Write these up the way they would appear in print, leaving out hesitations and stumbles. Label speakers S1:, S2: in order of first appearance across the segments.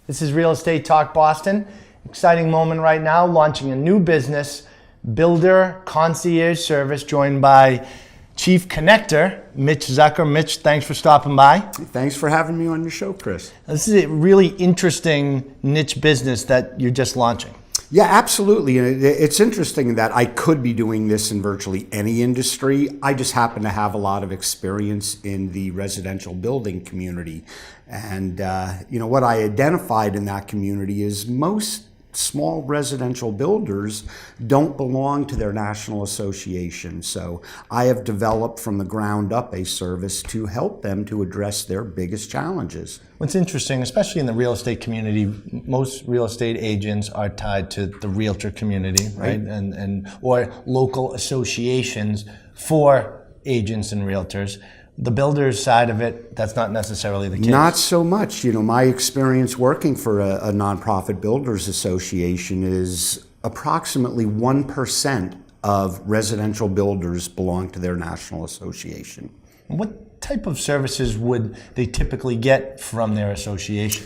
S1: This is Real Estate Talk Boston. Exciting moment right now, launching a new business, Builder Concierge Service, joined by Chief Connector, Mitch Zucker. Mitch, thanks for stopping by.
S2: Thanks for having me on your show, Chris.
S1: This is a really interesting niche business that you're just launching.
S2: Yeah, absolutely. And it's interesting that I could be doing this in virtually any industry. I just happen to have a lot of experience in the residential building community. And, what I identified in that community is most small residential builders don't belong to their national association. So I have developed from the ground up a service to help them to address their biggest challenges.
S1: What's interesting, especially in the real estate community, most real estate agents are tied to the realtor community, right? And or local associations for agents and realtors. The builders side of it, that's not necessarily the case.
S2: Not so much. My experience working for a nonprofit builders association is approximately 1% of residential builders belong to their national association.
S1: What type of services would they typically get from their association?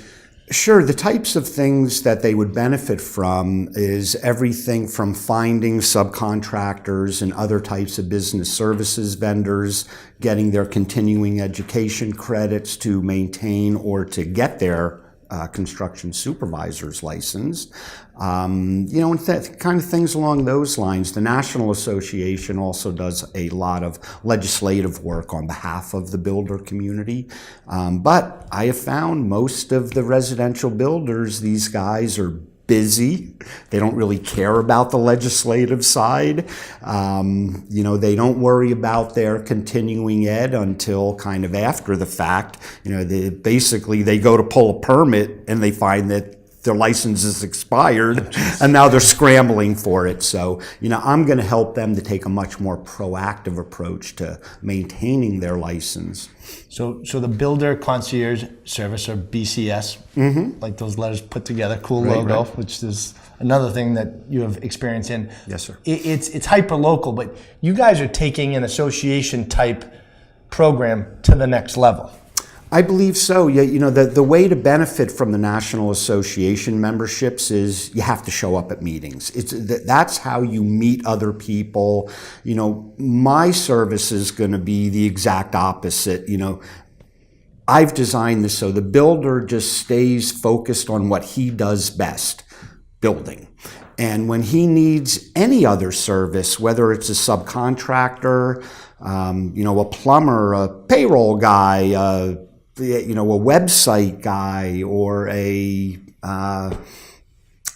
S2: Sure. The types of things that they would benefit from is everything from finding subcontractors and other types of business services vendors, getting their continuing education credits to maintain or to get their construction supervisor's license, and kind of things along those lines. The National Association also does a lot of legislative work on behalf of the builder community. But I have found most of the residential builders, these guys are busy. They don't really care about the legislative side. They don't worry about their continuing ed until kind of after the fact. They go to pull a permit and they find that their license is expired and now they're scrambling for it. So, I'm going to help them to take a much more proactive approach to maintaining their license.
S1: So the Builder Concierge Service, or BCS, like those letters put together, cool logo, which is another thing that you have experience in.
S2: Yes, sir.
S1: It's hyper local, but you guys are taking an association type program to the next level.
S2: I believe so. Yeah, the way to benefit from the National Association memberships is you have to show up at meetings. That's how you meet other people. My service is going to be the exact opposite. I've designed this so the builder just stays focused on what he does best, building. And when he needs any other service, whether it's a subcontractor, a plumber, a payroll guy, a website guy, or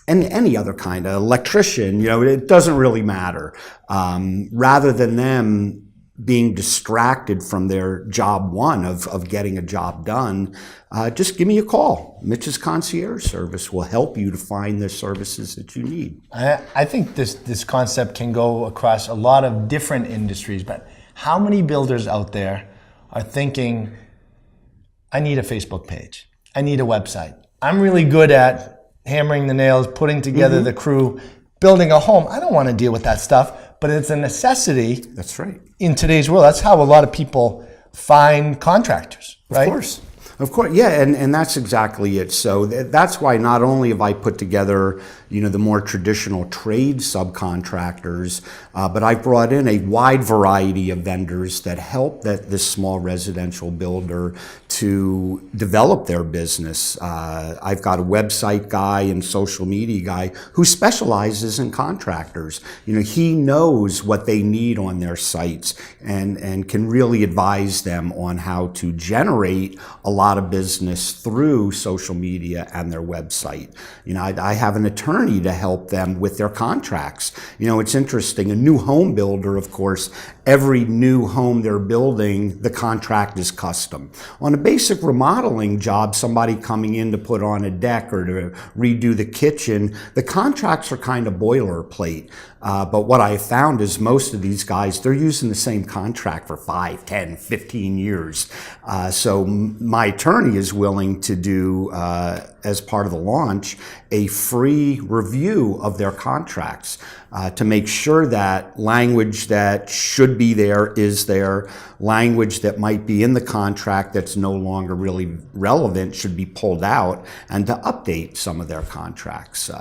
S2: any other kind of electrician, it doesn't really matter. Rather than them being distracted from their job one of getting a job done, just give me a call. Mitch's Concierge Service will help you to find the services that you need.
S1: I think this concept can go across a lot of different industries, but how many builders out there are thinking, I need a Facebook page, I need a website, I'm really good at hammering the nails, putting together the crew, building a home. I don't want to deal with that stuff, but it's a necessity.
S2: That's right.
S1: In today's world, that's how a lot of people find contractors, right?
S2: Of course, yeah, and that's exactly it. So that's why not only have I put together, the more traditional trade subcontractors, but I've brought in a wide variety of vendors that help this small residential builder to develop their business. I've got a website guy and social media guy who specializes in contractors. He knows what they need on their sites and can really advise them on how to generate a lot of business through social media and their website. I have an attorney to help them with their contracts. It's interesting. A new home builder, of course, every new home they're building, the contract is custom. On a basic remodeling job, somebody coming in to put on a deck or to redo the kitchen, the contracts are kind of boilerplate. But what I found is most of these guys, they're using the same contract for 5, 10, 15 years. So my attorney is willing to do, as part of the launch, a free review of their contracts to make sure that language that should be there is there, language that might be in the contract that's no longer really relevant should be pulled out, and to update some of their contracts.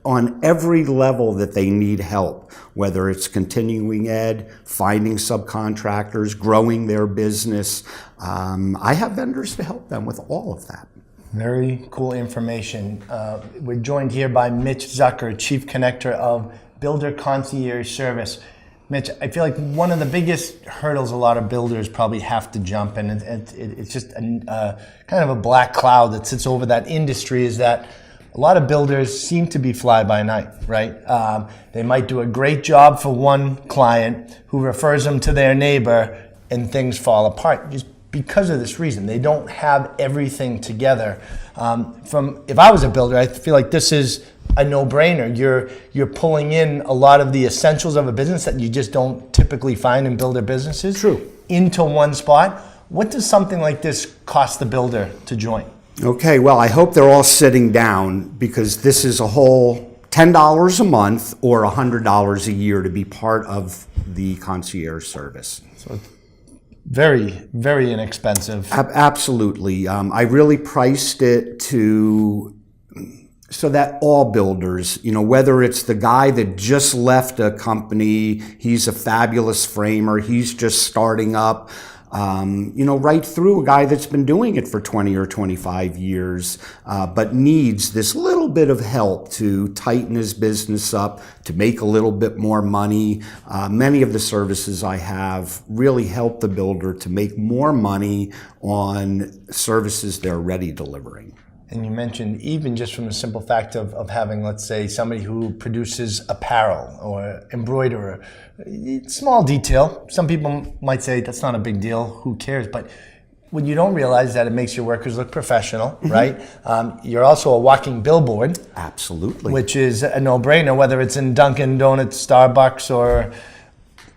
S2: On every level that they need help, whether it's continuing ed, finding subcontractors, growing their business, I have vendors to help them with all of that.
S1: Very cool information. We're joined here by Mitch Zucker, Chief Connector of Builders Concierge Service. Mitch, I feel like one of the biggest hurdles a lot of builders probably have to jump, and it's just kind of a black cloud that sits over that industry, is that a lot of builders seem to be fly-by-night, right? They might do a great job for one client who refers them to their neighbor, and things fall apart just because of this reason. They don't have everything together. If I was a builder, I feel like this is a no-brainer. You're pulling in a lot of the essentials of a business that you just don't typically find in builder businesses.
S2: True. Into
S1: one spot. What does something like this cost the builder to join?
S2: Okay, well, I hope they're all sitting down, because this is a whole $10 a month or $100 a year to be part of the concierge service.
S1: So very, very inexpensive.
S2: Absolutely. I really priced it so that all builders, whether it's the guy that just left a company, he's a fabulous framer, he's just starting up, right through a guy that's been doing it for 20 or 25 years, but needs this little bit of help to tighten his business up, to make a little bit more money. Many of the services I have really help the builder to make more money on services they're already delivering.
S1: And you mentioned even just from the simple fact of having, let's say, somebody who produces apparel or embroiderer, small detail. Some people might say that's not a big deal, who cares? But when you don't realize that it makes your workers look professional, right? You're also a walking billboard.
S2: Absolutely.
S1: Which is a no-brainer, whether it's in Dunkin' Donuts, Starbucks, or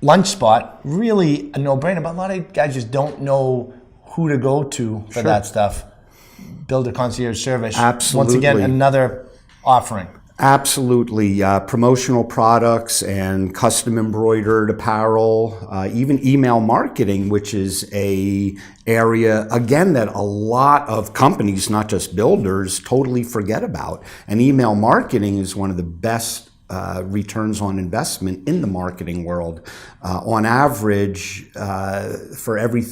S1: Lunch Spot. Really a no-brainer, but a lot of guys just don't know who to go to for that stuff. Builder Concierge Service.
S2: Absolutely.
S1: Once again, another offering.
S2: Absolutely. Promotional products and custom embroidered apparel, even email marketing, which is a area, again, that a lot of companies, not just builders, totally forget about. And email marketing is one of the best returns on investment in the marketing world. On average, for every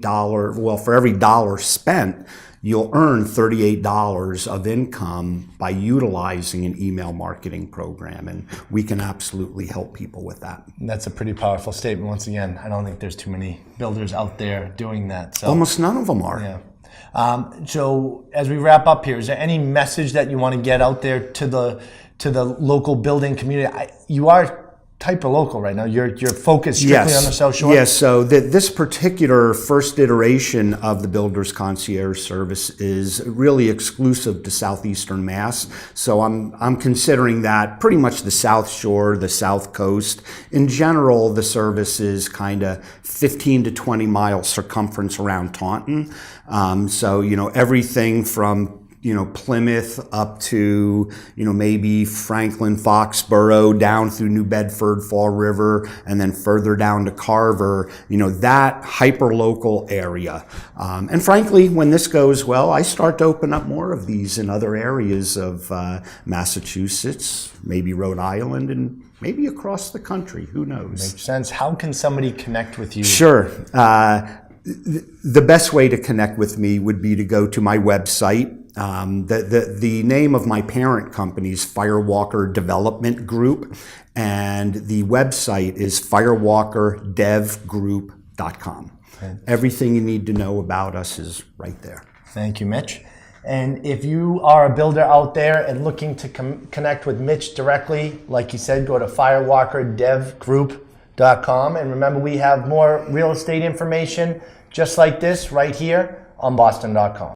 S2: $dollar spent, you'll earn $38 of income by utilizing an email marketing program, and we can absolutely help people with that.
S1: That's a pretty powerful statement. Once again, I don't think there's too many builders out there doing that. So.
S2: Almost none of them are.
S1: Yeah. So as we wrap up here, is there any message that you want to get out there to the local building community? You are hyper-local right now. You're focused strictly on the South Shore?
S2: Yes, so this particular first iteration of the Builders Concierge Service is really exclusive to Southeastern Mass. So I'm considering that pretty much the South Shore, the South Coast. In general, the service is kind of 15 to 20 mile circumference around Taunton. So, everything from Plymouth up to, maybe Franklin, Foxborough, down through New Bedford, Fall River, and then further down to Carver, that hyper-local area. And frankly, when this goes well, I start to open up more of these in other areas of Massachusetts, maybe Rhode Island, and maybe across the country. Who knows?
S1: Makes sense. How can somebody connect with you?
S2: Sure. The best way to connect with me would be to go to my website. The name of my parent company is Firewalker Development Group, and the website is firewalkerdevgroup.com. Everything you need to know about us is right there.
S1: Thank you, Mitch. And if you are a builder out there and looking to connect with Mitch directly, like you said, go to firewalkerdevgroup.com. And remember, we have more real estate information just like this right here on Boston.com.